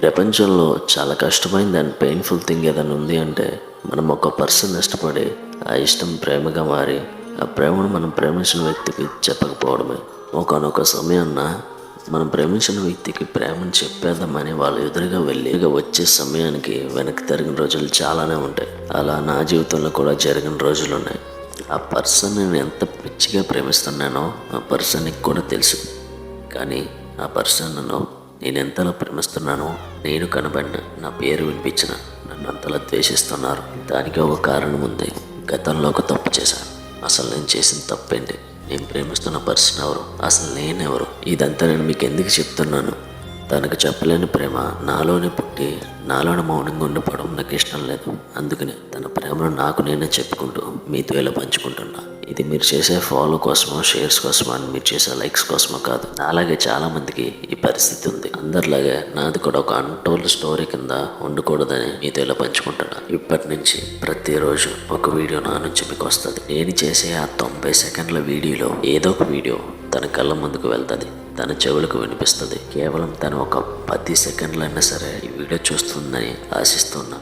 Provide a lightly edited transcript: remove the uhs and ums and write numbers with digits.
ప్రపంచంలో చాలా కష్టమైంది అండ్ పెయిన్ఫుల్ థింగ్ ఏదైనా ఉంది అంటే మనం ఒక పర్సన్ ఇష్టపడి ఆ ఇష్టం ప్రేమగా మారి ఆ ప్రేమను మనం ప్రేమించిన వ్యక్తికి చెప్పకపోవడమే. ఒకనొక సమయాన్న మనం ప్రేమించిన వ్యక్తికి ప్రేమను చెప్పేద్దామని వాళ్ళు ఎదురుగా వెళ్ళి వచ్చే సమయానికి వెనక్కి తిరిగిన రోజులు చాలానే ఉంటాయి. అలా నా జీవితంలో కూడా జరిగిన రోజులు ఉన్నాయి. ఆ పర్సన్ నేను ఎంత పిచ్చిగా ప్రేమిస్తున్నానో ఆ పర్సన్కి కూడా తెలుసు. కానీ ఆ పర్సన్ నేను ఎంతలా ప్రేమిస్తున్నానో నేను కనబడిన, నా పేరు వినిపించిన నన్ను అంతలా ద్వేషిస్తున్నారు. దానికి ఒక కారణం ఉంది. గతంలో ఒక తప్పు చేశాను. అసలు నేను చేసిన తప్పేంటి, నేను ప్రేమిస్తున్న పర్సన్ ఎవరు, అసలు నేనెవరు, ఇదంతా నేను మీకు ఎందుకు చెప్తున్నాను? తనకు చెప్పలేని ప్రేమ నాలోనే పుట్టి నాలోనే మౌనంగా ఉండిపోవడం నాకు ఇష్టం లేదు. అందుకనే తన ప్రేమను నాకు నేనే చెప్పుకుంటూ మీతో ఇలా పంచుకుంటున్నా. ఇది మీరు చేసే ఫాలో కోసమో, షేర్స్ కోసమో, అని మీరు చేసే లైక్స్ కోసమో కాదు. అలాగే చాలా మందికి ఈ పరిస్థితి ఉంది. అందరిలాగే నాది కూడా ఒక అన్టోల్డ్ స్టోరీ కింద ఉండకూడదని మీతో ఇలా పంచుకుంటున్నా. ఇప్పటి నుంచి ప్రతిరోజు ఒక వీడియో నా నుంచి మీకు వస్తుంది. నేను చేసే ఆ 90 సెకండ్ల వీడియోలో ఏదో ఒక వీడియో తన కళ్ళ ముందుకు వెళ్తుంది, తన చెవులకు వినిపిస్తుంది. కేవలం తను ఒక 10 సెకండ్లైనా సరే ఈ వీడియో చూస్తుందని ఆశిస్తున్నా.